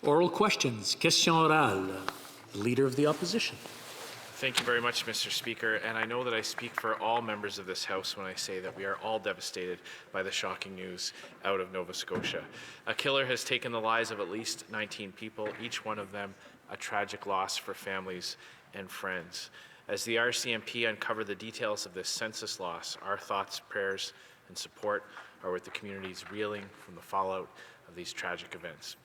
Oral questions. Question orale. Leader of the Opposition. Thank you very much, Mr. Speaker, and I know that I speak for all members of this House when I say that we are all devastated by the shocking news out of Nova Scotia. A killer has taken the lives of at least 19 people, each one of them a tragic loss for families and friends. As the RCMP uncover the details of this senseless loss, our thoughts, prayers, and support are with the communities reeling from the fallout of these tragic events.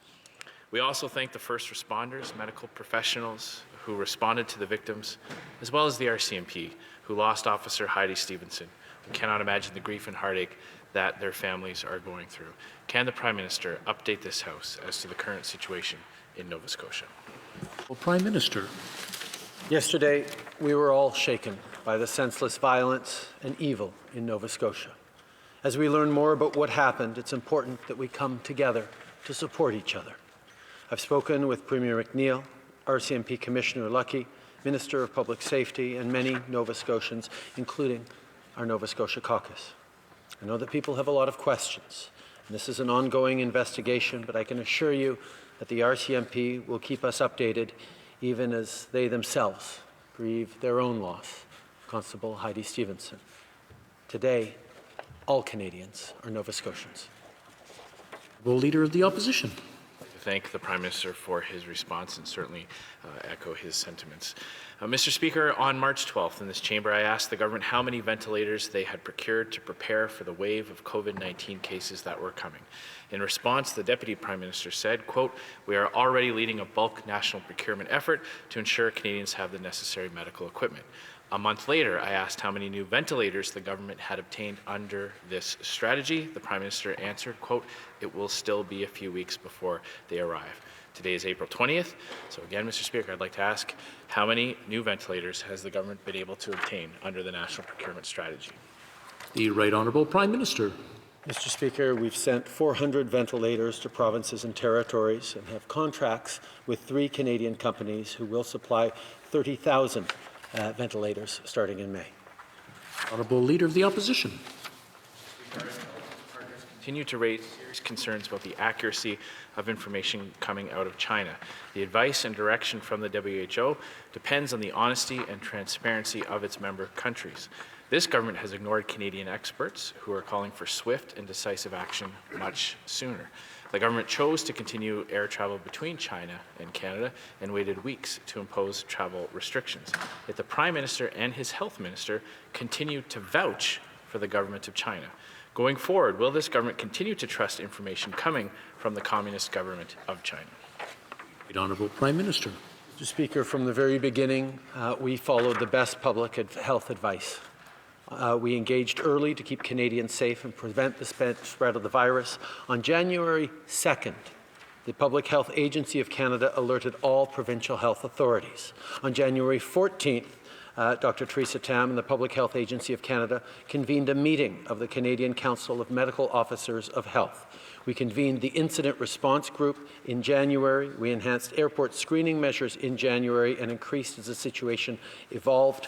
We also thank the first responders, medical professionals who responded to the victims, as well as the RCMP, who lost Officer Heidi Stevenson. We cannot imagine the grief and heartache that their families are going through. Can the Prime Minister update this House as to the current situation in Nova Scotia? Well, Prime Minister. Yesterday, we were all shaken by the senseless violence and evil in Nova Scotia. As we learn more about what happened, it's important that we come together to support each other. I've spoken with Premier McNeil, RCMP Commissioner Lucky, Minister of Public Safety, and many Nova Scotians, including our Nova Scotia caucus. I know that people have a lot of questions, and this is an ongoing investigation, but I can assure you that the RCMP will keep us updated even as they themselves grieve their own loss, Constable Heidi Stevenson. Today, all Canadians are Nova Scotians. Well, Leader of the Opposition. Thank the Prime Minister for his response and certainly echo his sentiments. Mr. Speaker, on March 12th in this chamber, I asked the government how many ventilators they had procured to prepare for the wave of COVID-19 cases that were coming. In response, the Deputy Prime Minister said, quote, "We are already leading a bulk national procurement effort to ensure Canadians have the necessary medical equipment." A month later, I asked how many new ventilators the government had obtained under this strategy. The Prime Minister answered, quote, "It will still be a few weeks before they arrive." Today is April 20th. So again, Mr. Speaker, I'd like to ask how many new ventilators has the government been able to obtain under the national procurement strategy? The Right Honourable Prime Minister. Mr. Speaker, we've sent 400 ventilators to provinces and territories and have contracts with 3 Canadian companies who will supply 30,000 ventilators starting in May. Honourable Leader of the Opposition. Continue to raise serious concerns about the accuracy of information coming out of China. The advice and direction from the WHO depends on the honesty and transparency of its member countries. This government has ignored Canadian experts who are calling for swift and decisive action much sooner. The government chose to continue air travel between China and Canada and waited weeks to impose travel restrictions. Yet the Prime Minister and his Health Minister continue to vouch for the government of China. Going forward, will this government continue to trust information coming from the Communist government of China? Right Honourable Prime Minister. Mr. Speaker, from the very beginning, we followed the best public health advice. We engaged early to keep Canadians safe and prevent the spread of the virus. On January 2nd, the Public Health Agency of Canada alerted all provincial health authorities. On January 14th, Dr. Theresa Tam and the Public Health Agency of Canada convened a meeting of the Canadian Council of Medical Officers of Health. We convened the Incident Response Group in January. We enhanced airport screening measures in January and increased as the situation evolved.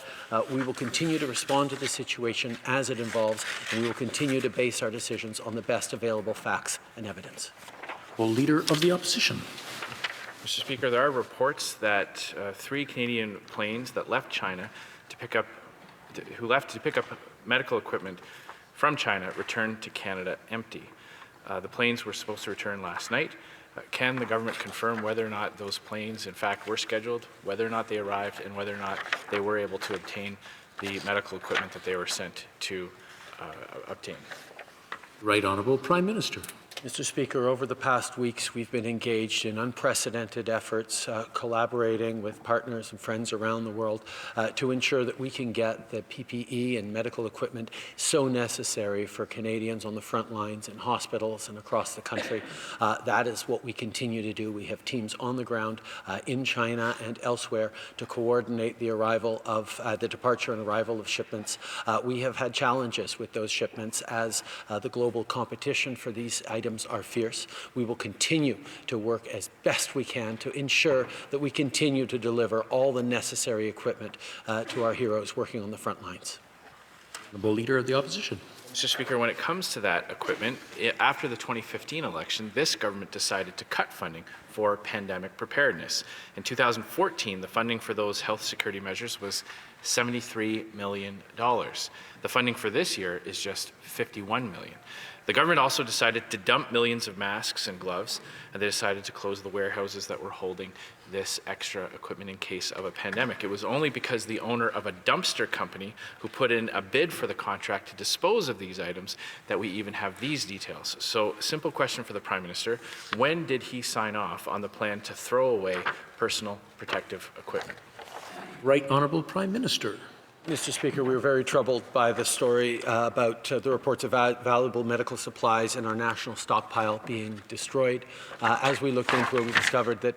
We will continue to respond to the situation as it evolves, and we will continue to base our decisions on the best available facts and evidence. Well, Leader of the Opposition. Mr. Speaker, there are reports that 3 Canadian planes that left China to pick up medical equipment from China returned to Canada empty. The planes were supposed to return last night. Can the government confirm whether or not those planes in fact were scheduled, whether or not they arrived, and whether or not they were able to obtain the medical equipment that they were sent to obtain? Right Honourable Prime Minister. Mr. Speaker, over the past weeks, we've been engaged in unprecedented efforts, collaborating with partners and friends around the world to ensure that we can get the PPE and medical equipment so necessary for Canadians on the front lines in hospitals and across the country. That is what we continue to do. We have teams on the ground in China and elsewhere to coordinate the arrival of the departure and arrival of shipments. We have had challenges with those shipments as the global competition for these items are fierce. We will continue to work as best we can to ensure that we continue to deliver all the necessary equipment to our heroes working on the front lines. Honourable Leader of the Opposition. Mr. Speaker, when it comes to that equipment, after the 2015 election, this government decided to cut funding for pandemic preparedness. In 2014, the funding for those health security measures was $73 million. The funding for this year is just $51 million. The government also decided to dump millions of masks and gloves, and they decided to close the warehouses that were holding this extra equipment in case of a pandemic. It was only because the owner of a dumpster company who put in a bid for the contract to dispose of these items that we even have these details. So, simple question for the Prime Minister: when did he sign off on the plan to throw away personal protective equipment? Right Honourable Prime Minister. Mr. Speaker, we were very troubled by the story about the reports of valuable medical supplies in our national stockpile being destroyed. As we looked into it, we discovered that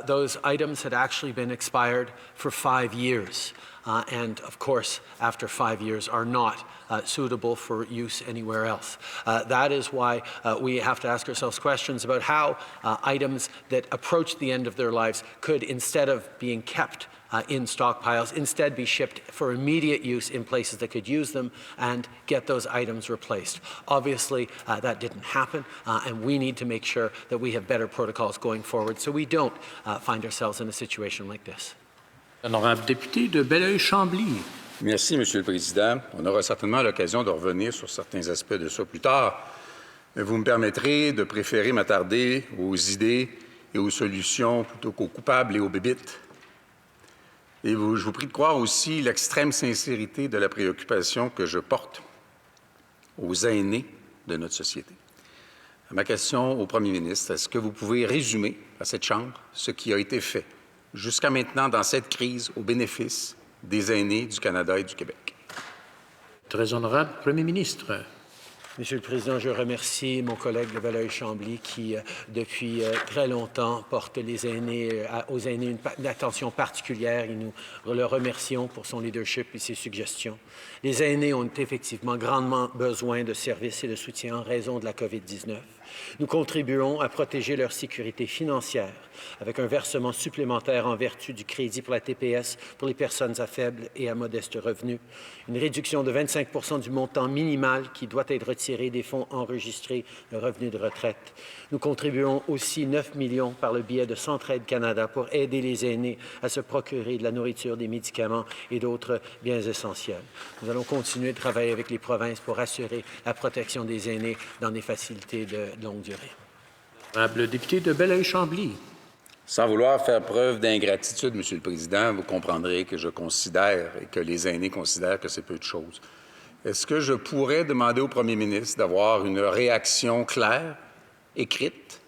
those items had actually been expired for 5 years. And, of course, after 5 years are not suitable for use anywhere else. That is why we have to ask ourselves questions about how items that approach the end of their lives could, instead of being kept in stockpiles, instead be shipped for immediate use in places that could use them and get those items replaced. Obviously, that didn't happen, and we need to make sure that we have better protocols going forward so we don't find ourselves in a situation like this. Honorable député de Belleuil-Chambly. Merci, Monsieur le Président. On aura certainement l'occasion de revenir sur certains aspects de ça plus tard. Mais vous me permettrez de préférer m'attarder aux idées et aux solutions plutôt qu'aux coupables et aux bébites. Et je vous prie de croire aussi l'extrême sincérité de la préoccupation que je porte aux aînés de notre société. Ma question au Premier ministre: est-ce que vous pouvez résumer à cette Chambre ce qui a été fait jusqu'à maintenant dans cette crise au bénéfice des aînés du Canada et du Québec? Très honorable Premier ministre. Monsieur le Président, je remercie mon collègue de Belleuil-Chambly qui, depuis très longtemps, porte les aînés, aux aînés une attention particulière et nous le remercions pour son leadership et ses suggestions. Les aînés ont effectivement grandement besoin de services et de soutien en raison de la COVID-19. Nous contribuons à protéger leur sécurité financière avec un versement supplémentaire en vertu du crédit pour la TPS pour les personnes à faible et à modeste revenu, une réduction de 25% du montant minimal qui doit être retiré des fonds enregistrés de revenus de retraite. Nous contribuons aussi 9 millions par le biais de Centraide Canada pour aider les aînés à se procurer de la nourriture, des médicaments et d'autres biens essentiels. Nous allons continuer de travailler avec les provinces pour assurer la protection des aînés dans des facilités de longue durée. Honorable député de Belleuil-Chambly. Sans vouloir faire preuve d'ingratitude, Monsieur le Président, vous comprendrez que je considère et que les aînés considèrent que c'est peu de choses. Est-ce que je pourrais demander au Premier ministre d'avoir une réaction claire, écrite,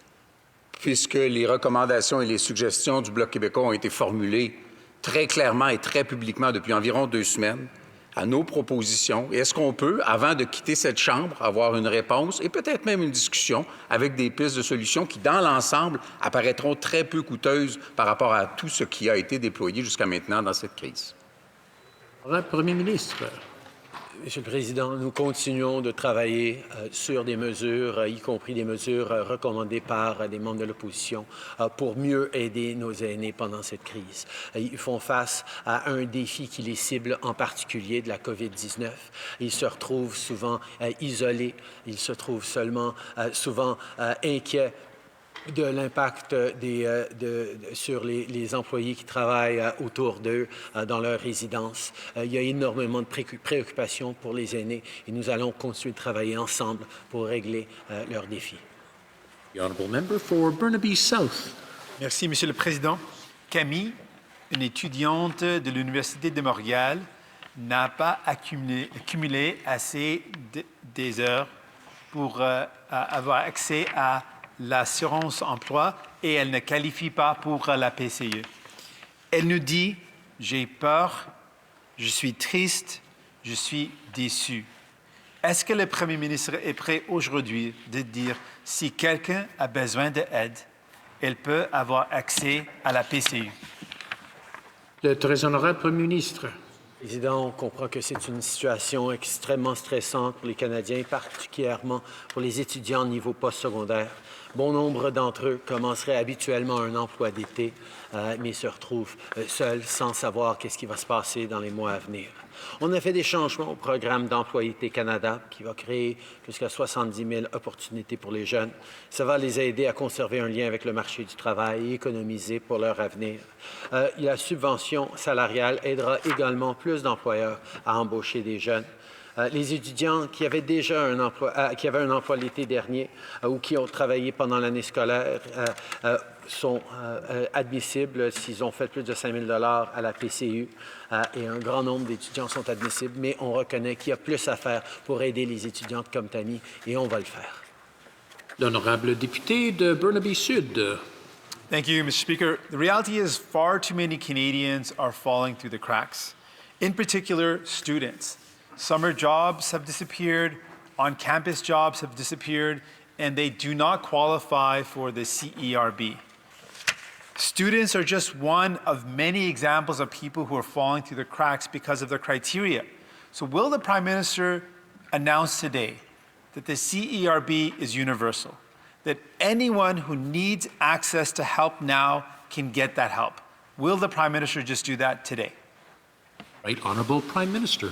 puisque les recommandations et les suggestions du Bloc québécois ont été formulées très clairement et très publiquement depuis environ 2 semaines à nos propositions? Et est-ce qu'on peut, avant de quitter cette Chambre, avoir une réponse et peut-être même une discussion avec des pistes de solutions qui, dans l'ensemble, apparaîtront très peu coûteuses par rapport à tout ce qui a été déployé jusqu'à maintenant dans cette crise? Honorable Premier ministre. Monsieur le Président, nous continuons de travailler sur des mesures, y compris des mesures recommandées par des membres de l'opposition, pour mieux aider nos aînés pendant cette crise. Ils font face à un défi qui les cible en particulier de la COVID-19. Ils se retrouvent souvent isolés, ils se trouvent souvent inquiets de l'impact sur les employés qui travaillent autour d'eux dans leur résidence. Il y a énormément de préoccupations pour les aînés et nous allons continuer de travailler ensemble pour régler leurs défis. The honourable member for Burnaby South. Merci, Monsieur le Président. Camille, une étudiante de l'Université de Montréal, n'a pas accumulé assez des heures pour avoir accès à l'assurance emploi et elle ne qualifie pas pour la PCE. Elle nous dit: j'ai peur, je suis triste, je suis déçu. Est-ce que le Premier ministre est prêt aujourd'hui de dire si quelqu'un a besoin d'aide, elle peut avoir accès à la PCU? Le très honorable Premier ministre. Président, on comprend que c'est une situation extrêmement stressante pour les Canadiens, particulièrement pour les étudiants au niveau postsecondaire. Bon nombre d'entre eux commenceraient habituellement un emploi d'été, mais se retrouvent seuls sans savoir qu'est-ce qui va se passer dans les mois à venir. On a fait des changements au programme d'Employabilité Canada qui va créer jusqu'à 70 000 opportunités pour les jeunes. Ça va les aider à conserver un lien avec le marché du travail et économiser pour leur avenir. La subvention salariale aidera également plus d'employeurs à embaucher des jeunes. Les étudiants qui avaient déjà un emploi l'été dernier ou qui ont travaillé pendant l'année scolaire sont admissibles s'ils ont fait plus de 5 000 $ à la PCU et un grand nombre d'étudiants sont admissibles, mais on reconnaît qu'il y a plus à faire pour aider les étudiantes comme Tammy et on va le faire. L'honorable député de Burnaby Sud. Thank you, Mr. Speaker. The reality is far too many Canadians are falling through the cracks, in particular students. Summer jobs have disappeared, on-campus jobs have disappeared, and they do not qualify for the CERB. Students are just one of many examples of people who are falling through the cracks because of their criteria. So will the Prime Minister announce today that the CERB is universal, that anyone who needs access to help now can get that help? Will the Prime Minister just do that today? Right Honourable Prime Minister.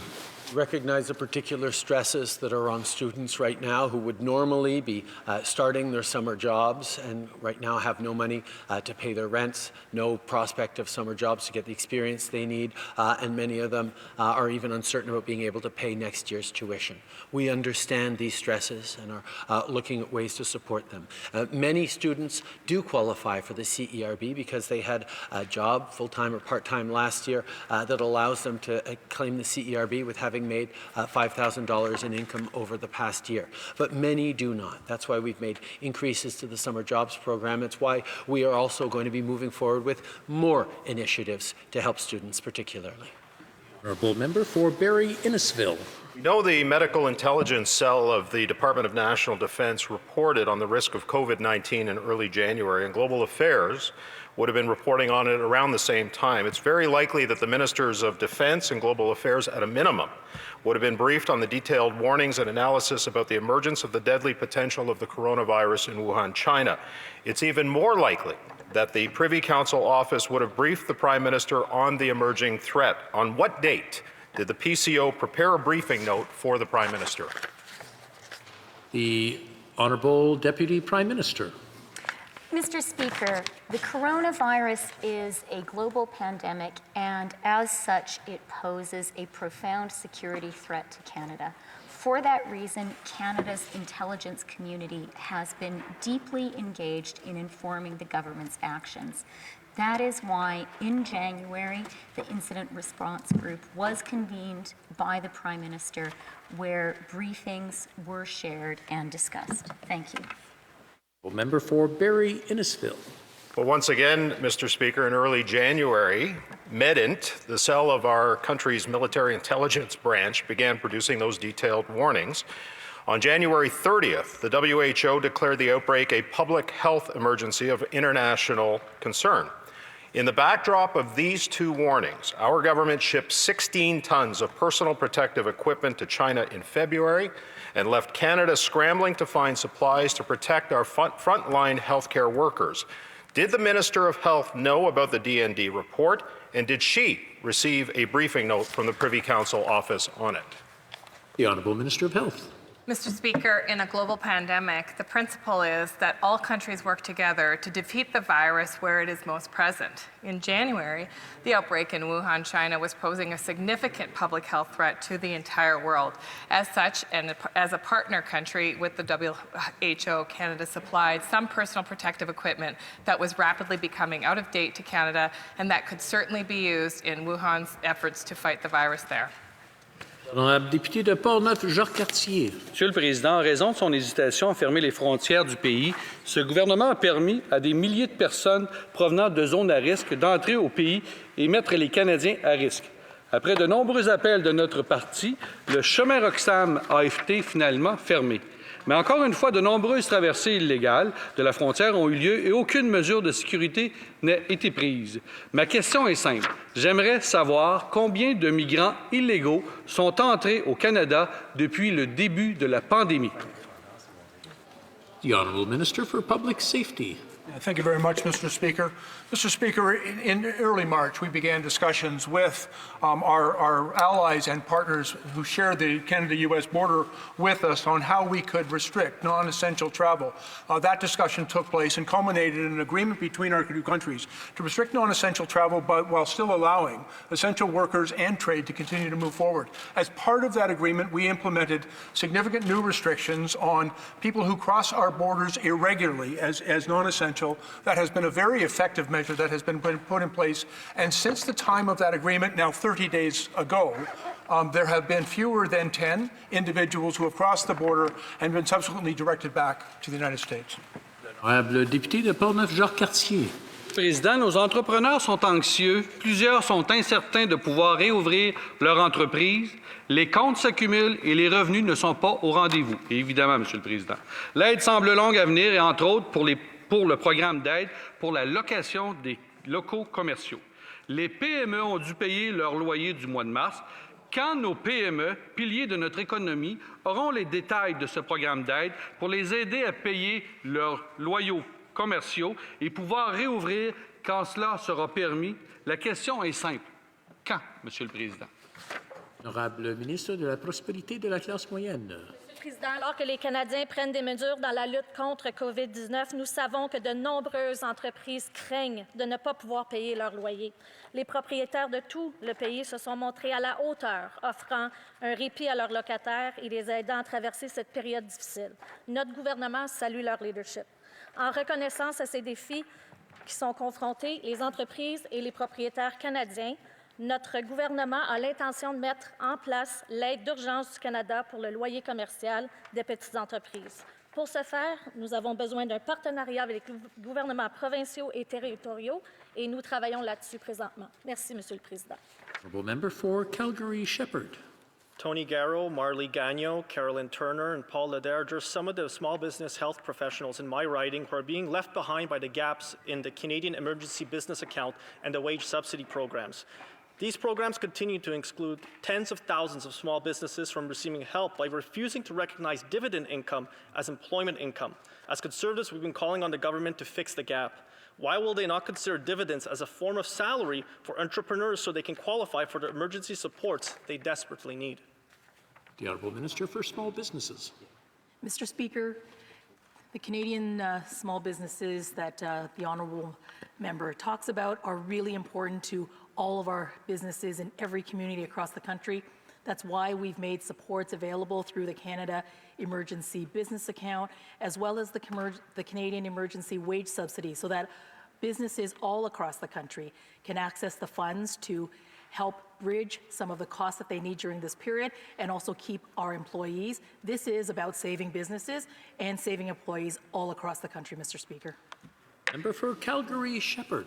Recognize the particular stresses that are on students right now who would normally be starting their summer jobs and right now have no money to pay their rents, no prospect of summer jobs to get the experience they need, and many of them are even uncertain about being able to pay next year's tuition. We understand these stresses and are looking at ways to support them. Many students do qualify for the CERB because they had a job, full-time or part-time last year, that allows them to claim the CERB with having made $5,000 in income over the past year. But many do not. That's why we've made increases to the summer jobs program. It's why we are also going to be moving forward with more initiatives to help students particularly. Honourable member for Barrie Innisfil. We know the Medical Intelligence Cell of the Department of National Defence reported on the risk of COVID-19 in early January, and Global Affairs would have been reporting on it around the same time. It's very likely that the Ministers of Defence and Global Affairs, at a minimum, would have been briefed on the detailed warnings and analysis about the emergence of the deadly potential of the coronavirus in Wuhan, China. It's even more likely that the Privy Council office would have briefed the Prime Minister on the emerging threat. On what date did the PCO prepare a briefing note for the Prime Minister? The Honourable Deputy Prime Minister. Mr. Speaker, the coronavirus is a global pandemic, and as such, it poses a profound security threat to Canada. For that reason, Canada's intelligence community has been deeply engaged in informing the government's actions. That is why, in January, the Incident Response Group was convened by the Prime Minister, where briefings were shared and discussed. Thank you. Member for Barrie Innisfil. Well, once again, Mr. Speaker, in early January, MEDINT, the cell of our country's military intelligence branch, began producing those detailed warnings. On January 30th, the WHO declared the outbreak a public health emergency of international concern. In the backdrop of these two warnings, our government shipped 16 tons of personal protective equipment to China in February and left Canada scrambling to find supplies to protect our frontline healthcare workers. Did the Minister of Health know about the DND report, and did she receive a briefing note from the Privy Council office on it? The Honourable Minister of Health. Mr. Speaker, in a global pandemic, the principle is that all countries work together to defeat the virus where it is most present. In January, the outbreak in Wuhan, China was posing a significant public health threat to the entire world. As such, and as a partner country with the WHO, Canada supplied some personal protective equipment that was rapidly becoming out of date to Canada, and that could certainly be used in Wuhan's efforts to fight the virus there. Honorable député de Portneuf, Jacques-Cartier. Monsieur le Président, en raison de son hésitation à fermer les frontières du pays, ce gouvernement a permis à des milliers de personnes provenant de zones à risque d'entrer au pays et mettre les Canadiens à risque. Après de nombreux appels de notre parti, le chemin Roxham a été finalement fermé. Mais encore une fois, de nombreuses traversées illégales de la frontière ont eu lieu et aucune mesure de sécurité n'a été prise. Ma question est simple. J'aimerais savoir combien de migrants illégaux sont entrés au Canada depuis le début de la pandémie. The Honourable Minister for Public Safety. Thank you very much, Mr. Speaker. Mr. Speaker, in early March, we began discussions with our allies and partners who share the Canada-U.S. border with us on how we could restrict non-essential travel. That discussion took place and culminated in an agreement between our two countries to restrict non-essential travel, but while still allowing essential workers and trade to continue to move forward. As part of that agreement, we implemented significant new restrictions on people who cross our borders irregularly as non-essential. That has been a very effective measure that has been put in place. And since the time of that agreement, now 30 days ago, there have been fewer than 10 individuals who have crossed the border and been subsequently directed back to the United States. Honorable député de Portneuf-Jacques-Cartier. Président, nos entrepreneurs sont anxieux. Plusieurs sont incertains de pouvoir réouvrir leur entreprise. Les comptes s'accumulent et les revenus ne sont pas au rendez-vous. Évidemment, Monsieur le Président. L'aide semble longue à venir et, entre autres, pour le programme d'aide pour la location des locaux commerciaux. Les PME ont dû payer leur loyer du mois de mars. Quand nos PME, piliers de notre économie, auront les détails de ce programme d'aide pour les aider à payer leurs loyers commerciaux et pouvoir réouvrir quand cela sera permis? La question est simple. Quand, Monsieur le Président? Honorable ministre de la Prospérité de la classe moyenne. Président, alors que les Canadiens prennent des mesures dans la lutte contre COVID-19, nous savons que de nombreuses entreprises craignent de ne pas pouvoir payer leur loyer. Les propriétaires de tout le pays se sont montrés à la hauteur, offrant un répit à leurs locataires et les aidant à traverser cette période difficile. Notre gouvernement salue leur leadership. En reconnaissance à ces défis qui sont confrontés, les entreprises et les propriétaires canadiens, notre gouvernement a l'intention de mettre en place l'aide d'urgence du Canada pour le loyer commercial des petites entreprises. Pour ce faire, nous avons besoin d'un partenariat avec les gouvernements provinciaux et territoriaux et nous travaillons là-dessus présentement. Merci, Monsieur le Président. Honourable member for Calgary-Shepherd. Tony Garrow, Marley Gagnon, Carolyn Turner, and Paul Lederger, some of the small business health professionals in my riding who are being left behind by the gaps in the Canadian Emergency Business Account and the wage subsidy programs. These programs continue to exclude tens of thousands of small businesses from receiving help by refusing to recognize dividend income as employment income. As Conservatives, we've been calling on the government to fix the gap. Why will they not consider dividends as a form of salary for entrepreneurs so they can qualify for the emergency supports they desperately need? The Honourable Minister for Small Businesses. Mr. Speaker, the Canadian small businesses that the honourable member talks about are really important to all of our businesses in every community across the country. That's why we've made supports available through the Canada Emergency Business Account, as well as the Canadian Emergency Wage Subsidy, so that businesses all across the country can access the funds to help bridge some of the costs that they need during this period and also keep our employees. This is about saving businesses and saving employees all across the country, Mr. Speaker. Member for Calgary-Shepherd.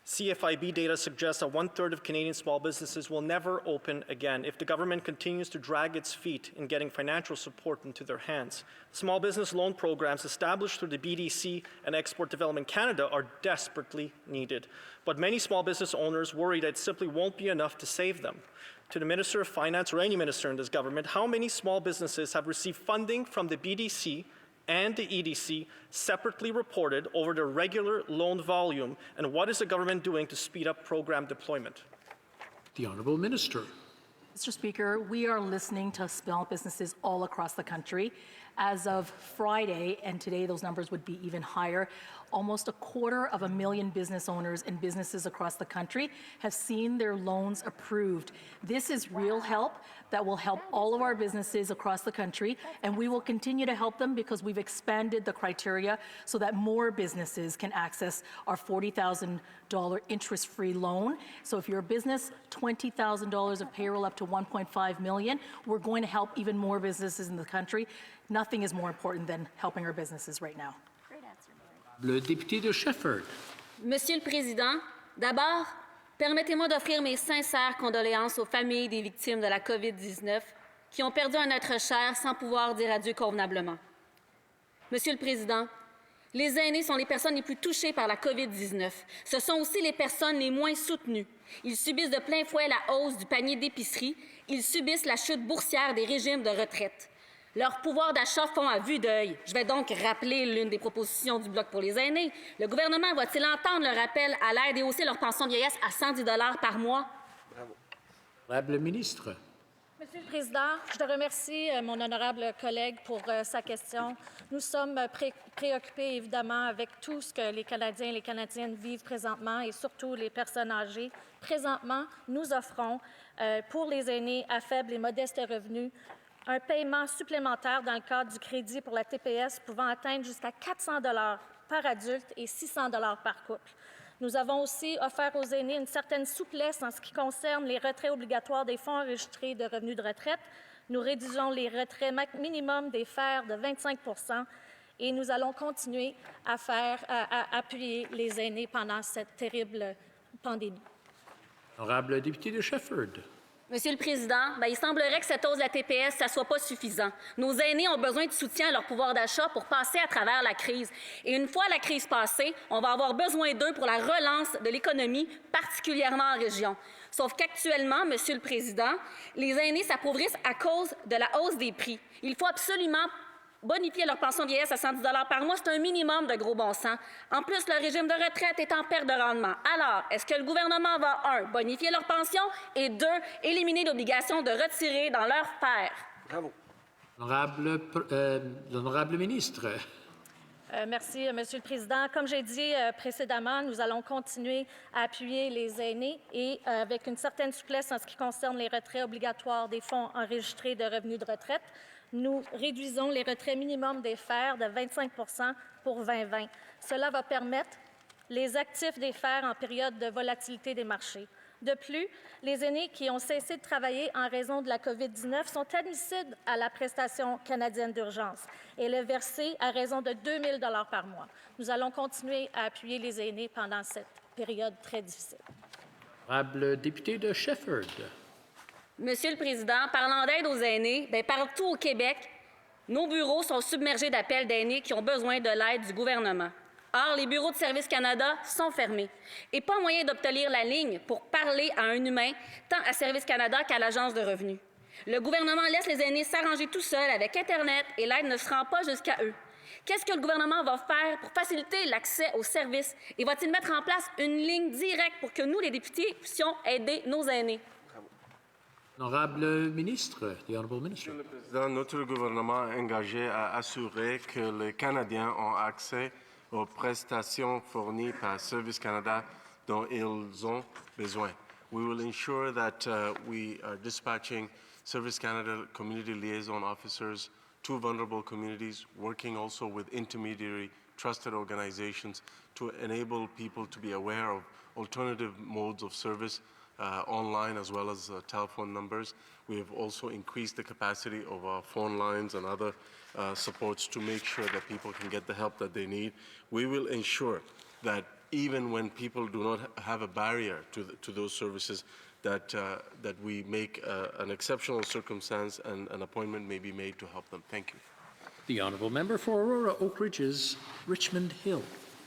CFIB data suggests that 1/3 of Canadian small businesses will never open again if the government continues to drag its feet in getting financial support into their hands. Small business loan programs established through the BDC and Export Development Canada are desperately needed. But many small business owners worry that it simply won't be enough to save them. To the Minister of Finance or any minister in this government, how many small businesses have received funding from the BDC and the EDC separately reported over their regular loan volume, and what is the government doing to speed up program deployment? The Honourable Minister. Mr. Speaker, we are listening to small businesses all across the country. As of Friday, and today those numbers would be even higher, almost 250,000 business owners and businesses across the country have seen their loans approved. This is real help that will help all of our businesses across the country, and we will continue to help them because we've expanded the criteria so that more businesses can access our $40,000 interest-free loan. So if you're a business, $20,000 of payroll up to $1.5 million, we're going to help even more businesses in the country. Nothing is more important than helping our businesses right now. Le député de Shepherd. Monsieur le Président, d'abord, permettez-moi d'offrir mes sincères condoléances aux familles des victimes de la COVID-19 qui ont perdu un être cher sans pouvoir dire adieu convenablement. Monsieur le Président, les aînés sont les personnes les plus touchées par la COVID-19. Ce sont aussi les personnes les moins soutenues. Ils subissent de plein fouet la hausse du panier d'épicerie. Ils subissent la chute boursière des régimes de retraite. Leur pouvoir d'achat fond à vue d'œil. Je vais donc rappeler l'une des propositions du Bloc pour les aînés. Le gouvernement va-t-il entendre le rappel à l'aide et hausser leur pension de vieillesse à 110 $ par mois? Madame le ministre. Monsieur le Président, je te remercie, mon honorable collègue, pour sa question. Nous sommes préoccupés, évidemment, avec tout ce que les Canadiens et les Canadiennes vivent présentement et surtout les personnes âgées. Présentement, nous offrons, pour les aînés à faible et modeste revenus, un paiement supplémentaire dans le cadre du crédit pour la TPS pouvant atteindre jusqu'à 400 $ par adulte et 600 $ par couple. Nous avons aussi offert aux aînés une certaine souplesse en ce qui concerne les retraits obligatoires des fonds enregistrés de revenus de retraite. Nous réduisons les retraits minimum des FER de 25 % et nous allons continuer à appuyer les aînés pendant cette terrible pandémie. Honorable député de Shefford. Monsieur le Président, il semblerait que cette hausse de la TPS, ça ne soit pas suffisant. Nos aînés ont besoin de soutien à leur pouvoir d'achat pour passer à travers la crise. Et une fois la crise passée, on va avoir besoin d'eux pour la relance de l'économie, particulièrement en région. Sauf qu'actuellement, Monsieur le Président, les aînés s'appauvrissent à cause de la hausse des prix. Il faut absolument bonifier leur pension de vieillesse à 110 $ par mois, c'est un minimum de gros bon sens. En plus, le régime de retraite est en perte de rendement. Alors, est-ce que le gouvernement va, 1, bonifier leur pension et 2, éliminer l'obligation de retirer dans leur FER? Bravo. L'honorable ministre. Merci, Monsieur le Président. Comme j'ai dit précédemment, nous allons continuer à appuyer les aînés et avec une certaine souplesse en ce qui concerne les retraits obligatoires des fonds enregistrés de revenus de retraite. Nous réduisons les retraits minimums des FER de 25 % pour 2020. Cela va permettre les actifs des FER en période de volatilité des marchés. De plus, les aînés qui ont cessé de travailler en raison de la COVID-19 sont admissibles à la prestation canadienne d'urgence et elle est versée à raison de 2 000 $ par mois. Nous allons continuer à appuyer les aînés pendant cette période très difficile. Honorable député de Shefford. Monsieur le Président, parlant d'aide aux aînés, partout au Québec, nos bureaux sont submergés d'appels d'aînés qui ont besoin de l'aide du gouvernement. Or, les bureaux de Service Canada sont fermés et pas moyen d'obtenir la ligne pour parler à un humain, tant à Service Canada qu'à l'Agence de revenus. Le gouvernement laisse les aînés s'arranger tout seuls avec Internet et l'aide ne se rend pas jusqu'à eux. Qu'est-ce que le gouvernement va faire pour faciliter l'accès aux services et va-t-il mettre en place une ligne directe pour que nous, les députés, puissions aider nos aînés? Honorable ministre, the Honorable Minister. Monsieur le Président, notre gouvernement est engagé à assurer que les Canadiens ont accès aux prestations fournies par Service Canada dont ils ont besoin. We will ensure that we are dispatching Service Canada community liaison officers to vulnerable communities, working also with intermediary trusted organizations to enable people to be aware of alternative modes of service online as well as telephone numbers. We have also increased the capacity of our phone lines and other supports to make sure that people can get the help that they need. We will ensure that even when people do not have a barrier to those services, that we make an exceptional circumstance and an appointment may be made to help them. Thank you. The Honourable Member for Aurora Oak Ridges, Richmond Hill.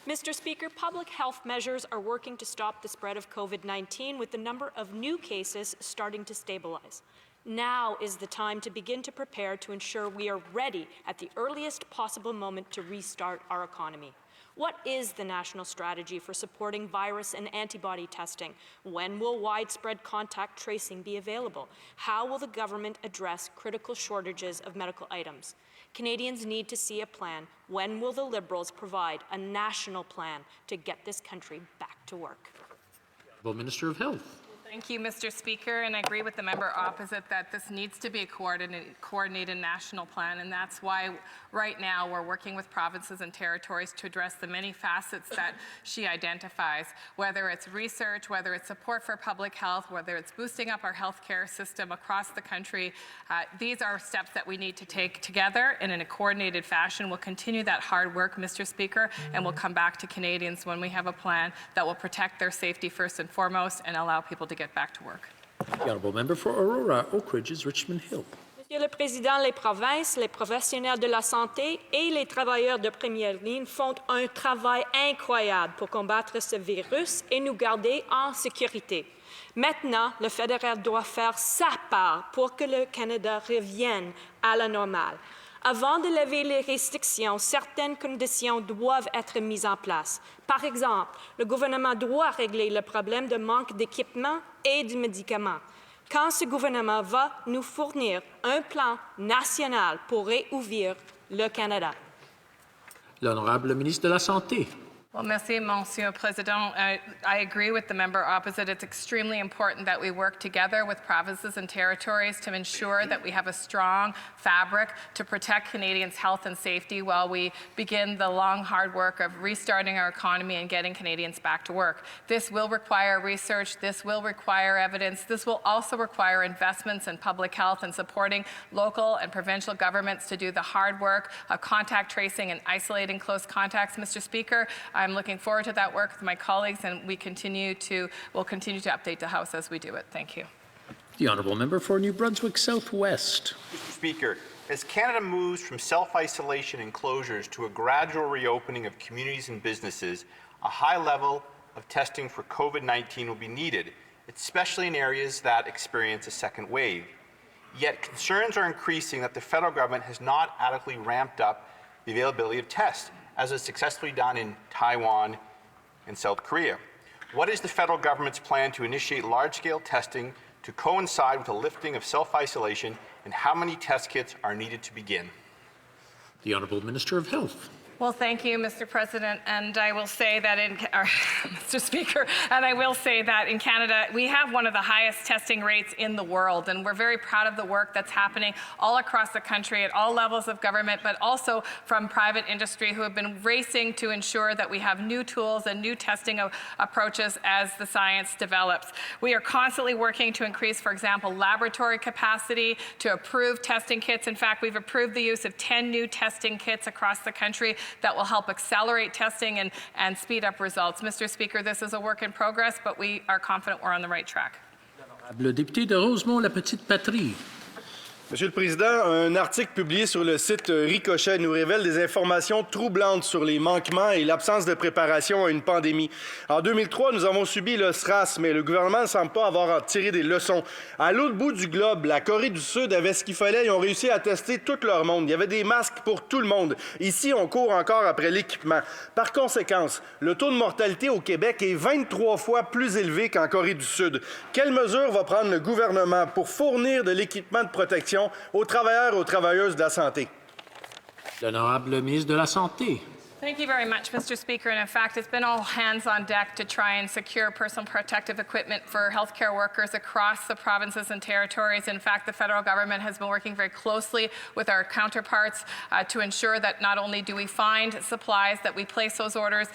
Mr. Speaker, public health measures are working to stop the spread of COVID-19 with the number of new cases starting to stabilize. Now is the time to begin to prepare to ensure we are ready at the earliest possible moment to restart our economy. What is the national strategy for supporting virus and antibody testing? When will widespread contact tracing be available? How will the government address critical shortages of medical items? Canadians need to see a plan. When will the Liberals provide a national plan to get this country back to work? Honourable Minister of Health. Thank you, Mr. Speaker, and I agree with the member opposite that this needs to be a coordinated national plan, and that's why right now we're working with provinces and territories to address the many facets that she identifies, whether it's research, whether it's support for public health, whether it's boosting up our healthcare system across the country. These are steps that we need to take together and in a coordinated fashion. We'll continue that hard work, Mr. Speaker, and we'll come back to Canadians when we have a plan that will protect their safety first and foremost and allow people to get back to work. The Honourable Member for Aurora Oak Ridges, Richmond Hill. Monsieur le Président, les provinces, les professionnels de la santé et les travailleurs de première ligne font un travail incroyable pour combattre ce virus et nous garder en sécurité. Maintenant, le fédéral doit faire sa part pour que le Canada revienne à la normale. Avant de lever les restrictions, certaines conditions doivent être mises en place. Par exemple, le gouvernement doit régler le problème de manque d'équipements et de médicaments. Quand ce gouvernement va nous fournir un plan national pour réouvrir le Canada? L'honorable ministre de la Santé. Well, merci, Monsieur President. I agree with the member opposite. It's extremely important that we work together with provinces and territories to ensure that we have a strong fabric to protect Canadians' health and safety while we begin the long, hard work of restarting our economy and getting Canadians back to work. This will require research. This will require evidence. This will also require investments in public health and supporting local and provincial governments to do the hard work of contact tracing and isolating close contacts. Mr. Speaker, I'm looking forward to that work with my colleagues, and we'll continue to update the House as we do it. Thank you. The honourable member for New Brunswick Southwest. Mr. Speaker, as Canada moves from self-isolation and closures to a gradual reopening of communities and businesses, a high level of testing for COVID-19 will be needed, especially in areas that experience a second wave. Yet concerns are increasing that the federal government has not adequately ramped up the availability of tests, as was successfully done in Taiwan and South Korea. What is the federal government's plan to initiate large-scale testing to coincide with the lifting of self-isolation, and how many test kits are needed to begin? The Honourable Minister of Health. Well, thank you, Mr. President, and I will say that Mr. Speaker, and I will say that in Canada, we have one of the highest testing rates in the world, and we're very proud of the work that's happening all across the country at all levels of government, but also from private industry who have been racing to ensure that we have new tools and new testing approaches as the science develops. We are constantly working to increase, for example, laboratory capacity, to approve testing kits. In fact, we've approved the use of 10 new testing kits across the country that will help accelerate testing and speed up results. Mr. Speaker, this is a work in progress, but we are confident we're on the right track. Le député de Rosemont, la petite patrie. Monsieur le Président, un article publié sur le site Ricochet nous révèle des informations troublantes sur les manquements et l'absence de préparation à une pandémie. En 2003, nous avons subi le SRAS, mais le gouvernement ne semble pas avoir tiré des leçons. À l'autre bout du globe, la Corée du Sud avait ce qu'il fallait. Ils ont réussi à tester tout leur monde. Il y avait des masques pour tout le monde. Ici, on court encore après l'équipement. Par conséquent, le taux de mortalité au Québec est 23 fois plus élevé qu'en Corée du Sud. Quelles mesures va prendre le gouvernement pour fournir de l'équipement de protection aux travailleurs et aux travailleuses de la santé? L'honorable ministre de la Santé. Thank you very much, Mr. Speaker. And in fact, it's been all hands on deck to try and secure personal protective equipment for healthcare workers across the provinces and territories. In fact, the federal government has been working very closely with our counterparts to ensure that not only do we find supplies, that we place those orders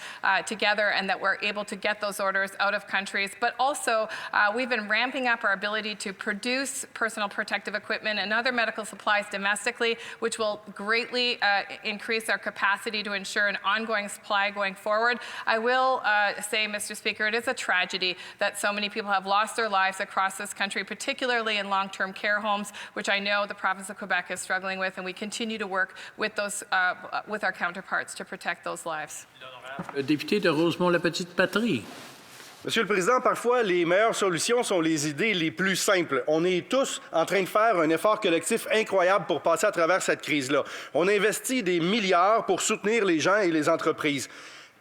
together and that we're able to get those orders out of countries, but also we've been ramping up our ability to produce personal protective equipment and other medical supplies domestically, which will greatly increase our capacity to ensure an ongoing supply going forward. I will say, Mr. Speaker, it is a tragedy that so many people have lost their lives across this country, particularly in long-term care homes, which I know the province of Quebec is struggling with, and we continue to work with those with our counterparts to protect those lives. Le député de Rosemont, la petite patrie. Monsieur le Président, parfois, les meilleures solutions sont les idées les plus simples. On est tous en train de faire un effort collectif incroyable pour passer à travers cette crise-là. On investit des milliards pour soutenir les gens et les entreprises.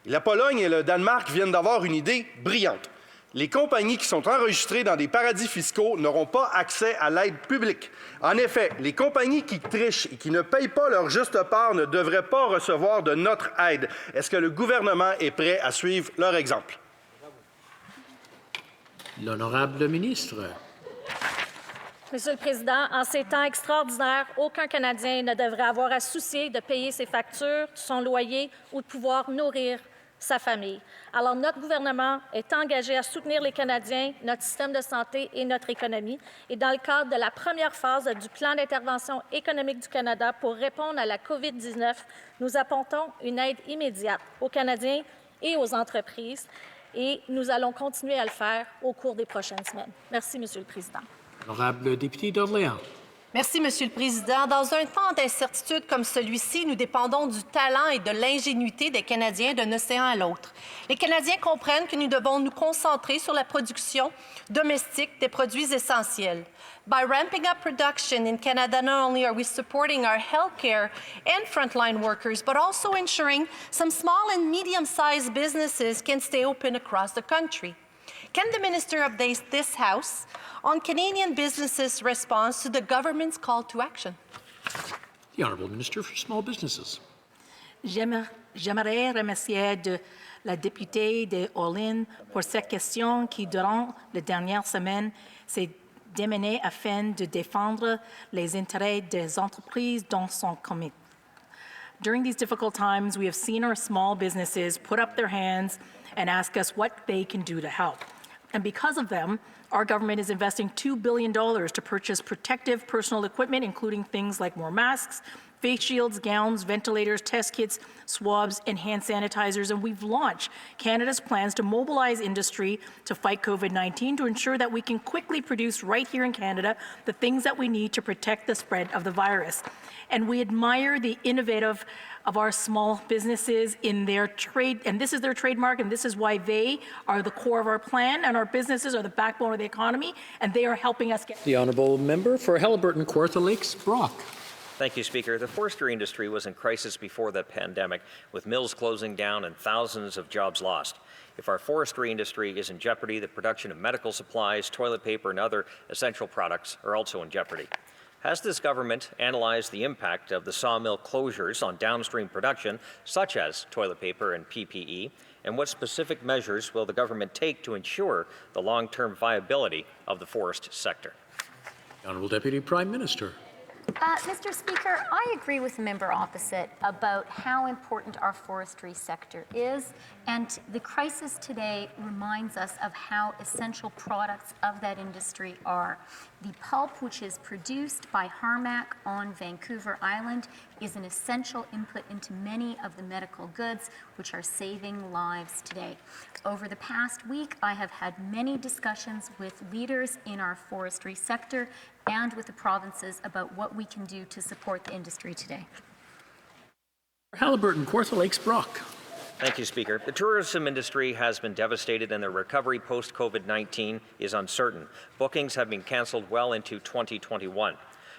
La Pologne et le Danemark viennent d'avoir une idée brillante. Les compagnies qui sont enregistrées dans des paradis fiscaux n'auront pas accès à l'aide publique. En effet, les compagnies qui trichent et qui ne payent pas leur juste part ne devraient pas recevoir de notre aide. Est-ce que le gouvernement est prêt à suivre leur exemple? L'honorable ministre. Monsieur le Président, en ces temps extraordinaires, aucun Canadien ne devrait avoir à soucier de payer ses factures, son loyer ou de pouvoir nourrir sa famille. Alors, notre gouvernement est engagé à soutenir les Canadiens, notre système de santé et notre économie. Et dans le cadre de la première phase du plan d'intervention économique du Canada pour répondre à la COVID-19, nous apportons une aide immédiate aux Canadiens et aux entreprises. Et nous allons continuer à le faire au cours des prochaines semaines. Merci, Monsieur le Président. Honorable député d'Orléans. Merci, Monsieur le Président. Dans un temps d'incertitude comme celui-ci, nous dépendons du talent et de l'ingénuité des Canadiens d'un océan à l'autre. Les Canadiens comprennent que nous devons nous concentrer sur la production domestique des produits essentiels. By ramping up production in Canada, not only are we supporting our healthcare and frontline workers, but also ensuring some small and medium-sized businesses can stay open across the country. Can the Minister update this House on Canadian businesses' response to the government's call to action? The Honourable Minister for Small Businesses. J'aimerais remercier la députée de Orléans pour cette question qui, durant les dernières semaines, s'est démenée afin de défendre les intérêts des entreprises dans son comité. During these difficult times, we have seen our small businesses put up their hands and ask us what they can do to help. And because of them, our government is investing $2 billion to purchase protective personal equipment, including things like more masks, face shields, gowns, ventilators, test kits, swabs, and hand sanitizers. And we've launched Canada's plans to mobilize industry to fight COVID-19 to ensure that we can quickly produce right here in Canada the things that we need to protect the spread of the virus. And we admire the innovative of our small businesses in their trade, and this is their trademark, and this is why they are the core of our plan, and our businesses are the backbone of the economy, and they are helping us get... The Honourable Member for Haliburton-Kawartha Lakes, Brock. Thank you, Speaker. The forestry industry was in crisis before the pandemic, with mills closing down and thousands of jobs lost. If our forestry industry is in jeopardy, the production of medical supplies, toilet paper, and other essential products are also in jeopardy. Has this government analyzed the impact of the sawmill closures on downstream production, such as toilet paper and PPE, and what specific measures will the government take to ensure the long-term viability of the forest sector? The Honourable Deputy Prime Minister. Mr. Speaker, I agree with the member opposite about how important our forestry sector is, and the crisis today reminds us of how essential products of that industry are. The pulp, which is produced by Harmac on Vancouver Island, is an essential input into many of the medical goods which are saving lives today. Over the past week, I have had many discussions with leaders in our forestry sector and with the provinces about what we can do to support the industry today. Haliburton-Kawartha Lakes, Brock. Thank you, Speaker. The tourism industry has been devastated and the recovery post-COVID-19 is uncertain. Bookings have been canceled well into 2021.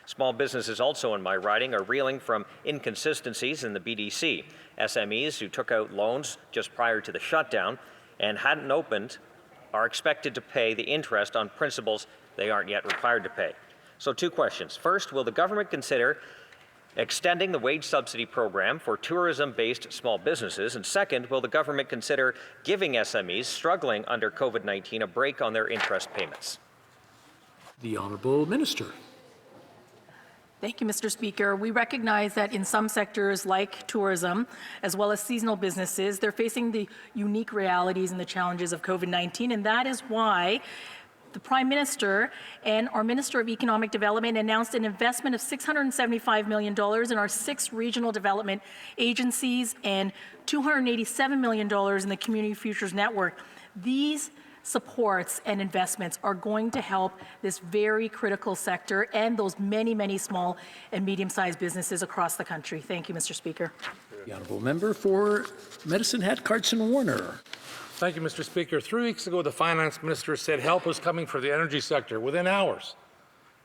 Small businesses also in my riding are reeling from inconsistencies in the BDC. SMEs who took out loans just prior to the shutdown and hadn't opened are expected to pay the interest on principals they aren't yet required to pay. So 2 questions. First, will the government consider extending the wage subsidy program for tourism-based small businesses? And second, will the government consider giving SMEs struggling under COVID-19 a break on their interest payments? The Honourable Minister. Thank you, Mr. Speaker. We recognize that in some sectors like tourism, as well as seasonal businesses, they're facing the unique realities and the challenges of COVID-19, and that is why the Prime Minister and our Minister of Economic Development announced an investment of $675 million in our 6 regional development agencies and $287 million in the Community Futures Network. These supports and investments are going to help this very critical sector and those many, many small and medium-sized businesses across the country. Thank you, Mr. Speaker. The Honourable Member for Medicine Hat, Carson Warner. Thank you, Mr. Speaker. 3 weeks ago, the Finance Minister said help was coming for the energy sector within hours.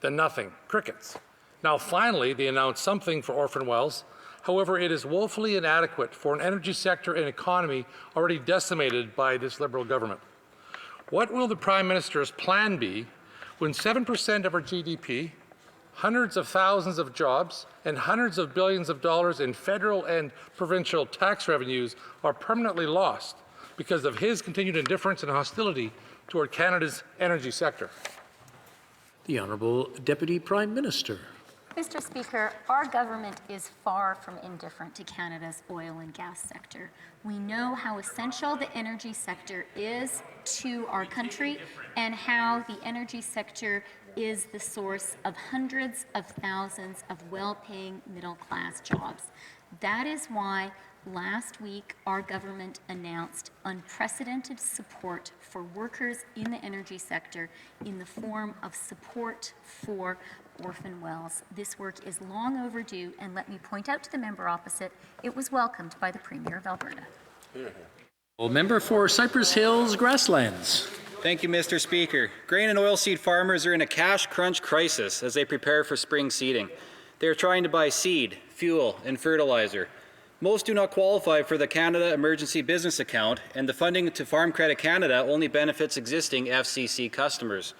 Then nothing. Crickets. Now, finally, they announced something for orphan wells. However, it is woefully inadequate for an energy sector and economy already decimated by this Liberal government. What will the Prime Minister's plan be when 7% of our GDP, hundreds of thousands of jobs, and hundreds of billions of dollars in federal and provincial tax revenues are permanently lost because of his continued indifference and hostility toward Canada's energy sector? The Honourable Deputy Prime Minister. Mr. Speaker, our government is far from indifferent to Canada's oil and gas sector. We know how essential the energy sector is to our country and how the energy sector is the source of hundreds of thousands of well-paying middle-class jobs. That is why Last week, our government announced unprecedented support for workers in the energy sector in the form of support for orphan wells. This work is long overdue, and let me point out to the member opposite, it was welcomed by the Premier of Alberta. Member for Cypress Hills Grasslands. Thank you, Mr. Speaker. Grain and oilseed farmers are in a cash crunch crisis as they prepare for spring seeding. They are trying to buy seed, fuel, and fertilizer. Most do not qualify for the Canada Emergency Business Account, and the funding to Farm Credit Canada only benefits existing FCC customers.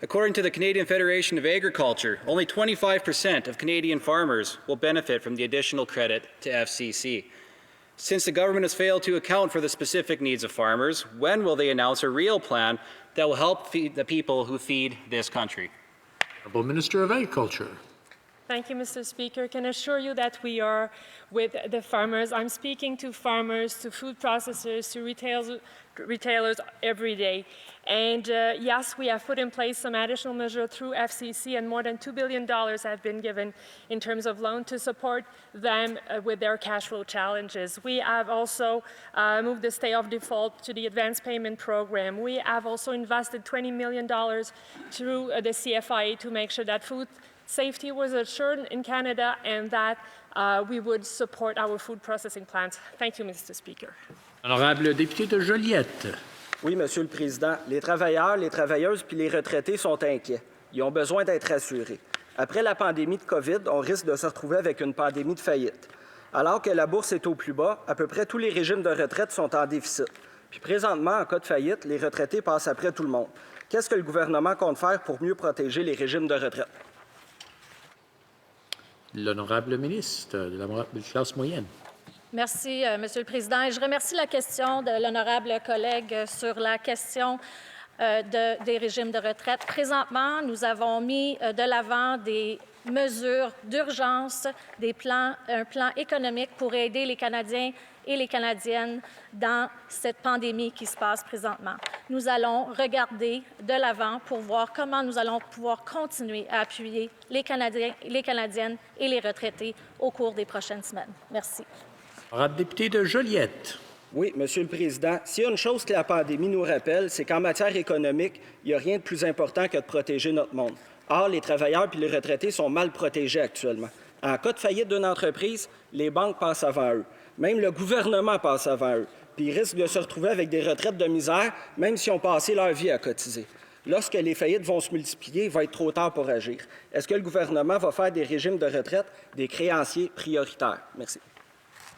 According to the Canadian Federation of Agriculture, only 25% of Canadian farmers will benefit from the additional credit to FCC. Since the government has failed to account for the specific needs of farmers, when will they announce a real plan that will help feed the people who feed this country? Honourable Minister of Agriculture. Thank you, Mr. Speaker. I can assure you that we are with the farmers. I'm speaking to farmers, to food processors, to retailers every day. And yes, we have put in place some additional measures through FCC, and more than $2 billion have been given in terms of loan to support them with their cash flow challenges. We have also moved the stay of default to the advanced payment program. We have also invested $20 million through the CFIA to make sure that food safety was assured in Canada and that we would support our food processing plants. Thank you, Mr. Speaker. Honorable député de Joliette. Oui, Monsieur le Président. Les travailleurs, les travailleuses puis les retraités sont inquiets. Ils ont besoin d'être rassurés. Après la pandémie de COVID, on risque de se retrouver avec une pandémie de faillite. Alors que la bourse est au plus bas, à peu près tous les régimes de retraite sont en déficit. Puis présentement, en cas de faillite, les retraités passent après tout le monde. Qu'est-ce que le gouvernement compte faire pour mieux protéger les régimes de retraite? L'honorable ministre de la classe moyenne. Merci, Monsieur le Président. Et je remercie la question de l'honorable collègue sur la question des régimes de retraite. Présentement, nous avons mis de l'avant des mesures d'urgence, un plan économique pour aider les Canadiens et les Canadiennes dans cette pandémie qui se passe présentement. Nous allons regarder de l'avant pour voir comment nous allons pouvoir continuer à appuyer les Canadiens, les Canadiennes et les retraités au cours des prochaines semaines. Merci. Honorable député de Joliette. Oui, Monsieur le Président. S'il y a une chose que la pandémie nous rappelle, c'est qu'en matière économique, il n'y a rien de plus important que de protéger notre monde. Or, les travailleurs et les retraités sont mal protégés actuellement. En cas de faillite d'une entreprise, les banques passent avant eux. Même le gouvernement passe avant eux. Puis ils risquent de se retrouver avec des retraites de misère, même s'ils ont passé leur vie à cotiser. Lorsque les faillites vont se multiplier, il va être trop tard pour agir. Est-ce que le gouvernement va faire des régimes de retraite des créanciers prioritaires? Merci.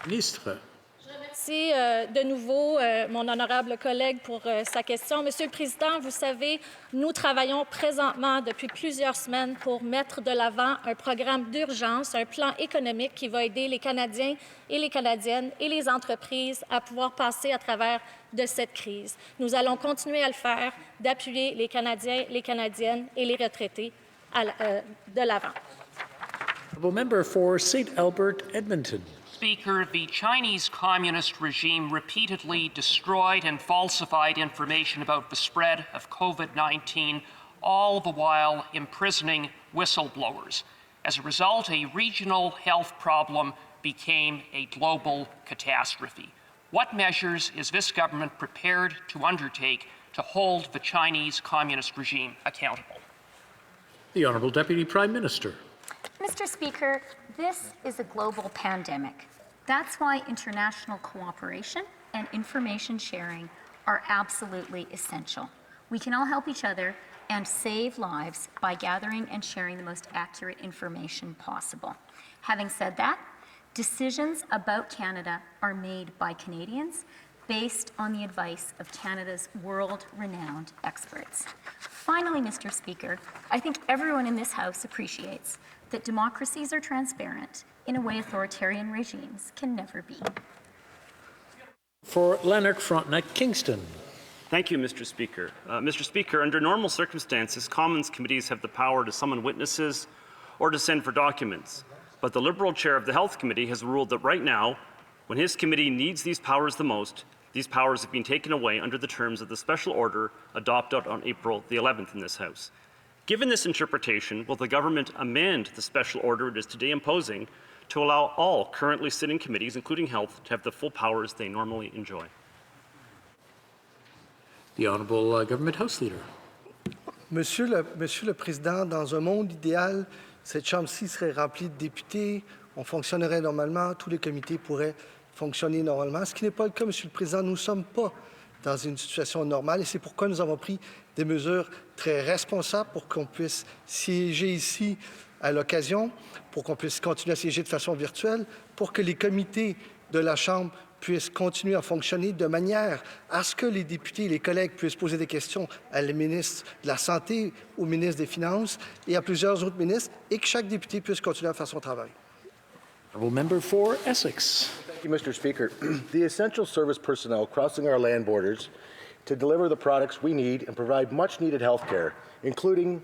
Ministre. Je remercie de nouveau mon honorable collègue pour sa question. Monsieur le Président, vous savez, nous travaillons présentement depuis plusieurs semaines pour mettre de l'avant un programme d'urgence, un plan économique qui va aider les Canadiens et les Canadiennes et les entreprises à pouvoir passer à travers de cette crise. Nous allons continuer à le faire, d'appuyer les Canadiens, les Canadiennes et les retraités de l'avant. Member for St. Albert, Edmonton. Speaker, the Chinese Communist regime repeatedly destroyed and falsified information about the spread of COVID-19, all the while imprisoning whistleblowers. As a result, a regional health problem became a global catastrophe. What measures is this government prepared to undertake to hold the Chinese Communist regime accountable? The Honourable Deputy Prime Minister. Mr. Speaker, this is a global pandemic. That's why international cooperation and information sharing are absolutely essential. We can all help each other and save lives by gathering and sharing the most accurate information possible. Having said that, decisions about Canada are made by Canadians based on the advice of Canada's world-renowned experts. Finally, Mr. Speaker, I think everyone in this House appreciates that democracies are transparent in a way authoritarian regimes can never be. For Lanark, Frontenac, Kingston. Thank you, Mr. Speaker. Mr. Speaker, under normal circumstances, Commons committees have the power to summon witnesses or to send for documents. But the Liberal chair of the Health Committee has ruled that right now, when his committee needs these powers the most, these powers have been taken away under the terms of the special order adopted on April the 11th in this House. Given this interpretation, will the government amend the special order it is today imposing to allow all currently sitting committees, including Health, to have the full powers they normally enjoy. The Honourable Government House Leader. Monsieur le Président, dans un monde idéal, cette Chambre-ci serait remplie de députés, on fonctionnerait normalement, tous les comités pourraient fonctionner normalement, ce qui n'est pas le cas, Monsieur le Président. Nous ne sommes pas dans une situation normale et c'est pourquoi nous avons pris des mesures très responsables pour qu'on puisse siéger ici à l'occasion, pour qu'on puisse continuer à siéger de façon virtuelle, pour que les comités de la Chambre puissent continuer à fonctionner de manière à ce que les députés et les collègues puissent poser des questions à la ministre de la Santé, au ministre des Finances et à plusieurs autres ministres, et que chaque député puisse continuer à faire son travail. Member for Essex. Thank you, Mr. Speaker. The essential service personnel crossing our land borders to deliver the products we need and provide much-needed health care, including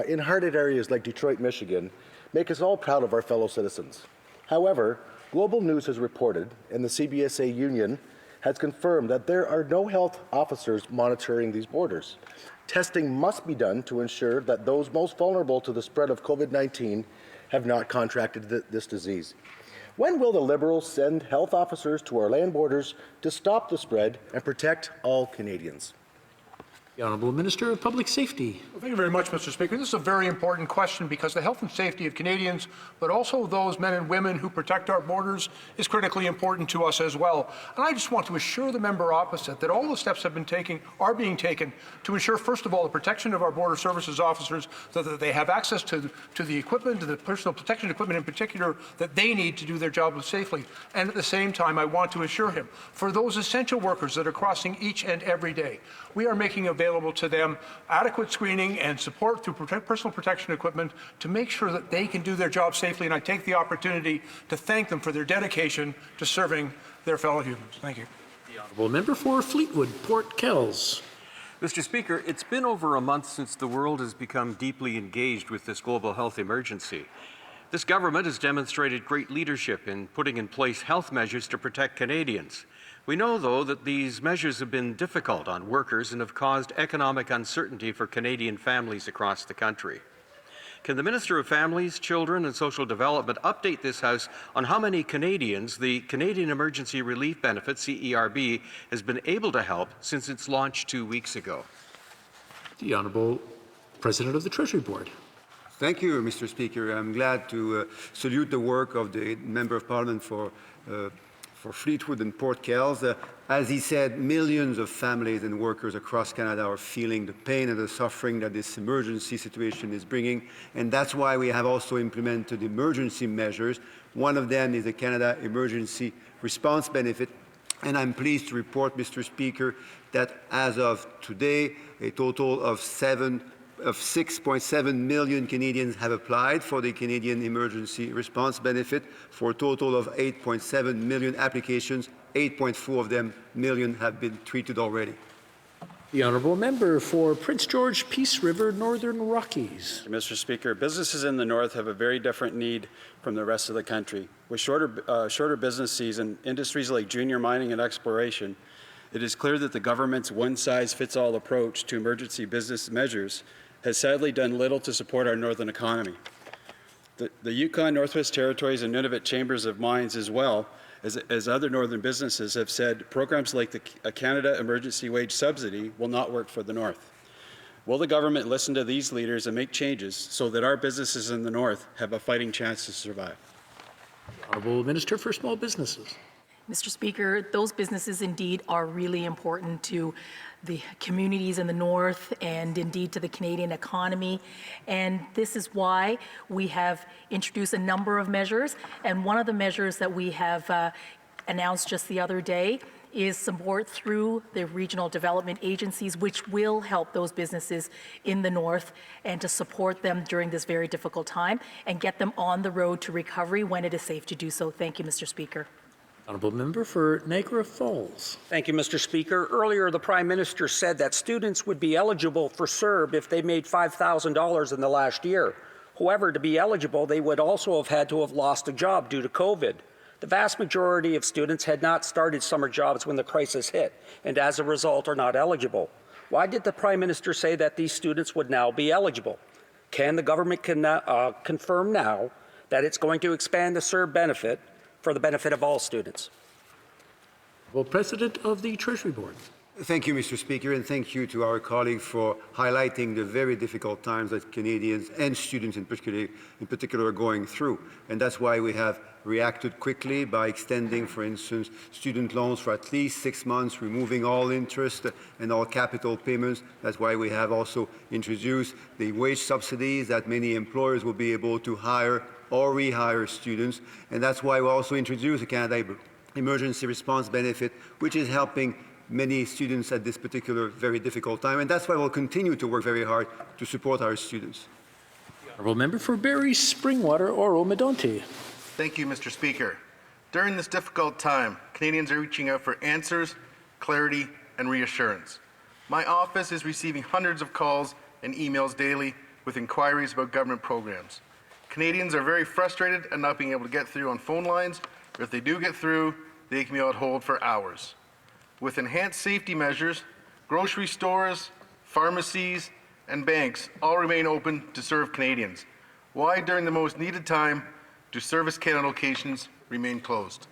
in hard-hit areas like Detroit, Michigan, make us all proud of our fellow citizens. However, Global News has reported, and the CBSA union has confirmed that there are no health officers monitoring these borders. Testing must be done to ensure that those most vulnerable to the spread of COVID-19 have not contracted this disease. When will the Liberals send health officers to our land borders to stop the spread and protect all Canadians? The Honourable Minister of Public Safety. Well, thank you very much, Mr. Speaker. This is a very important question because the health and safety of Canadians, but also those men and women who protect our borders, is critically important to us as well. And I just want to assure the member opposite that all the steps are being taken to ensure, first of all, the protection of our border services officers, so that they have access to the equipment, to the personal protection equipment in particular, that they need to do their job safely. And at the same time, I want to assure him, for those essential workers that are crossing each and every day, we are making available to them adequate screening and support through personal protection equipment to make sure that they can do their job safely. And I take the opportunity to thank them for their dedication to serving their fellow humans. Thank you. The Honourable Member for Fleetwood, Port Kells. Mr. Speaker, it's been over a month since the world has become deeply engaged with this global health emergency. This government has demonstrated great leadership in putting in place health measures to protect Canadians. We know, though, that these measures have been difficult on workers and have caused economic uncertainty for Canadian families across the country. Can the Minister of Families, Children and Social Development update this House on how many Canadians the Canadian Emergency Relief Benefit, CERB, has been able to help since its launch 2 weeks ago? The Honourable President of the Treasury Board. Thank you, Mr. Speaker. I'm glad to salute the work of the Member of Parliament for Fleetwood and Port Kells. As he said, millions of families and workers across Canada are feeling the pain and the suffering that this emergency situation is bringing, and that's why we have also implemented emergency measures. One of them is the Canada Emergency Response Benefit, and I'm pleased to report, Mr. Speaker, that as of today, a total of 6.7 million Canadians have applied for the Canadian Emergency Response Benefit for a total of 8.7 million applications. 8.4 million have been treated already. The Honourable Member for Prince George, Peace River, Northern Rockies. Mr. Speaker, businesses in the north have a very different need from the rest of the country. With shorter business season, industries like junior mining and exploration, it is clear that the government's one-size-fits-all approach to emergency business measures has sadly done little to support our northern economy. The Yukon, Northwest Territories, and Nunavut Chambers of Mines, as well as other northern businesses, have said programs like the Canada Emergency Wage Subsidy will not work for the north. Will the government listen to these leaders and make changes so that our businesses in the north have a fighting chance to survive? Honourable Minister for Small Businesses. Mr. Speaker, those businesses indeed are really important to the communities in the north and indeed to the Canadian economy. And this is why we have introduced a number of measures. And one of the measures that we have announced just the other day is support through the regional development agencies, which will help those businesses in the north and to support them during this very difficult time and get them on the road to recovery when it is safe to do so. Thank you, Mr. Speaker. Honourable Member for Niagara Falls. Thank you, Mr. Speaker. Earlier, the Prime Minister said that students would be eligible for CERB if they made $5,000 in the last year. However, to be eligible, they would also have had to have lost a job due to COVID. The vast majority of students had not started summer jobs when the crisis hit, and as a result are not eligible. Why did the Prime Minister say that these students would now be eligible? Can the government confirm now that it's going to expand the CERB benefit for the benefit of all students. Well, President of the Treasury Board. Thank you, Mr. Speaker, and thank you to our colleague for highlighting the very difficult times that Canadians and students in particular are going through. And that's why we have reacted quickly by extending, for instance, student loans for at least 6 months, removing all interest and all capital payments. That's why we have also introduced the wage subsidies that many employers will be able to hire or rehire students. And that's why we also introduced the Canada Emergency Response Benefit, which is helping many students at this particular very difficult time, and that's why we'll continue to work very hard to support our students. Honourable Member for Barrie Springwater, Oro Medonte. Thank you, Mr. Speaker. During this difficult time, Canadians are reaching out for answers, clarity, and reassurance. My office is receiving hundreds of calls and emails daily with inquiries about government programs. Canadians are very frustrated at not being able to get through on phone lines, or if they do get through, they can be on hold for hours. With enhanced safety measures, grocery stores, pharmacies, and banks all remain open to serve Canadians. Why, during the most needed time, do Service Canada locations remain closed?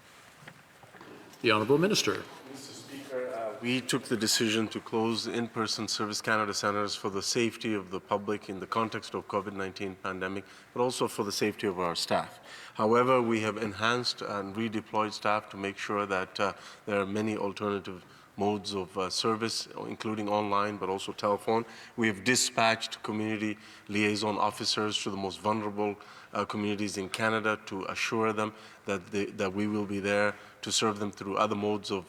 The Honourable Minister. Mr. Speaker, we took the decision to close in-person Service Canada centres for the safety of the public in the context of COVID-19 pandemic, but also for the safety of our staff. However, we have enhanced and redeployed staff to make sure that there are many alternative modes of service, including online, but also telephone. We have dispatched community liaison officers to the most vulnerable communities in Canada to assure them that we will be there to serve them through other modes of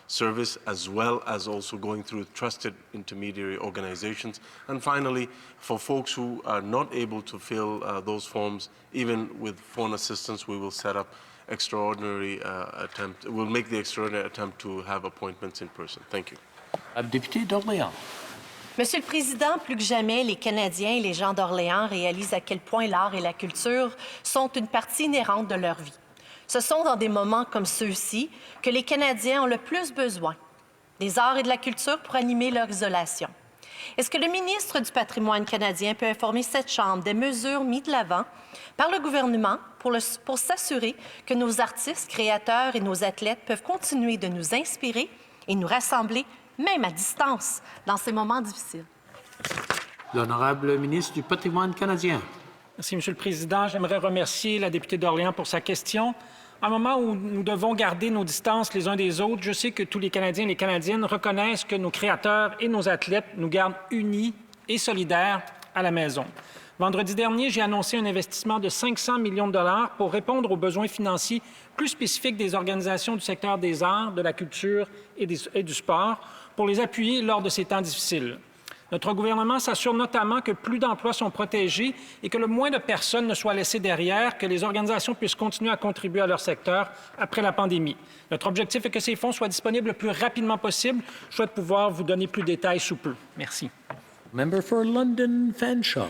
service, as well as also going through trusted intermediary organizations. And finally, for folks who are not able to fill those forms, even with phone assistance, we will set up we'll make the extraordinary attempt to have appointments in person. Thank you. Député d'Orléans. Monsieur le Président, plus que jamais, les Canadiens et les gens d'Orléans réalisent à quel point l'art et la culture sont une partie inhérente de leur vie. Ce sont dans des moments comme ceux-ci que les Canadiens ont le plus besoin des arts et de la culture pour animer leur isolation. Est-ce que le ministre du Patrimoine canadien peut informer cette Chambre des mesures mises de l'avant par le gouvernement pour s'assurer que nos artistes, créateurs et nos athlètes peuvent continuer de nous inspirer et nous rassembler, même à distance, dans ces moments difficiles? L'Honorable ministre du Patrimoine canadien. Merci, Monsieur le Président. J'aimerais remercier la députée d'Orléans pour sa question. À un moment où nous devons garder nos distances les uns des autres, je sais que tous les Canadiens et les Canadiennes reconnaissent que nos créateurs et nos athlètes nous gardent unis et solidaires à la maison. Vendredi dernier, j'ai annoncé un investissement de 500 millions de dollars pour répondre aux besoins financiers plus spécifiques des organisations du secteur des arts, de la culture et du sport pour les appuyer lors de ces temps difficiles. Notre gouvernement s'assure notamment que plus d'emplois sont protégés et que le moins de personnes ne soient laissées derrière, que les organisations puissent continuer à contribuer à leur secteur après la pandémie. Notre objectif est que ces fonds soient disponibles le plus rapidement possible. Je souhaite pouvoir vous donner plus de détails sous peu. Merci. Member for London Fanshawe.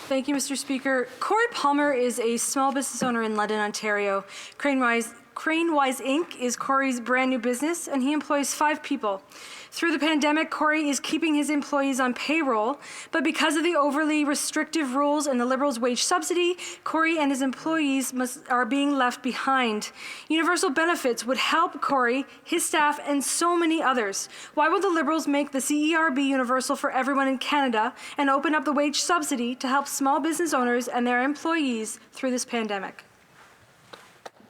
Thank you, Mr. Speaker. Corey Palmer is a small business owner in London, Ontario. Cranewise Inc. is Corey's brand new business, and he employs 5 people. Through the pandemic, Corey is keeping his employees on payroll, but because of the overly restrictive rules and the Liberals' wage subsidy, Corey and his employees are being left behind. Universal benefits would help Corey, his staff, and so many others. Why would the Liberals make the CERB universal for everyone in Canada and open up the wage subsidy to help small business owners and their employees through this pandemic?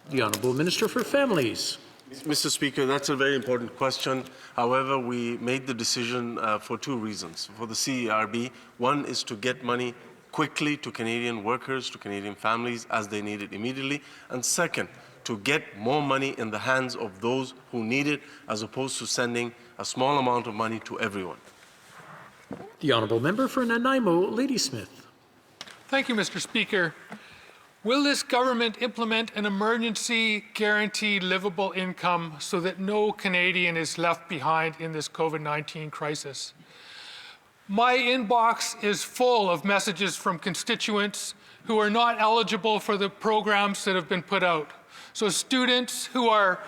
The Honourable Minister for Families. Mr. Speaker, that's a very important question. However, we made the decision for 2 reasons. For the CERB, one is to get money quickly to Canadian workers, to Canadian families as they need it immediately. And second, to get more money in the hands of those who need it as opposed to sending a small amount of money to everyone. The Honourable Member for Nanaimo, Ladysmith. Thank you, Mr. Speaker. Will this government implement an emergency guaranteed livable income so that no Canadian is left behind in this COVID-19 crisis? My inbox is full of messages from constituents who are not eligible for the programs that have been put out. So students who are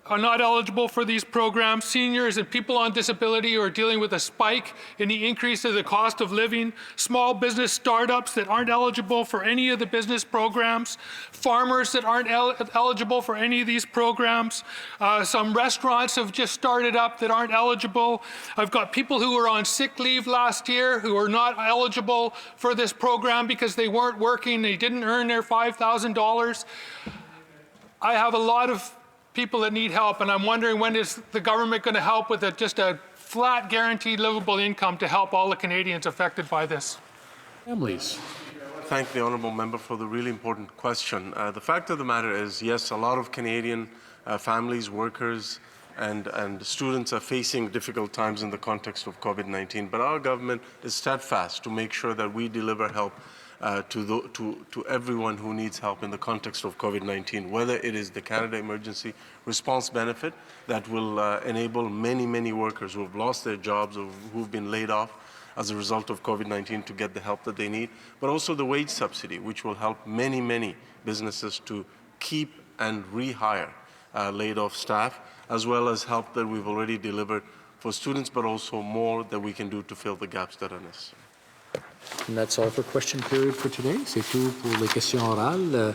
are not eligible for these programs, seniors and people on disability who are dealing with a spike in the increase of the cost of living, small business startups that aren't eligible for any of the business programs, farmers that aren't eligible for any of these programs, some restaurants have just started up that aren't eligible. I've got people who were on sick leave last year who are not eligible for this program because they weren't working, they didn't earn their $5,000. I have a lot of people that need help, and I'm wondering, when is the government going to help with just a flat, guaranteed, livable income to help all the Canadians affected by this? Families. Thank the honourable member for the really important question. The fact of the matter is, yes, a lot of Canadian families, workers, and students are facing difficult times in the context of COVID-19, but our government is steadfast to make sure that we deliver help to everyone who needs help in the context of COVID-19, whether it is the Canada Emergency Response Benefit that will enable many, many workers who have lost their jobs or who have been laid off as a result of COVID-19 to get the help that they need, but also the wage subsidy, which will help many, many businesses to keep and rehire laid off staff, as well as help that we've already delivered for students, but also more that we can do to fill the gaps that are necessary. And that's all for question period for today. C'est tout pour les questions orales.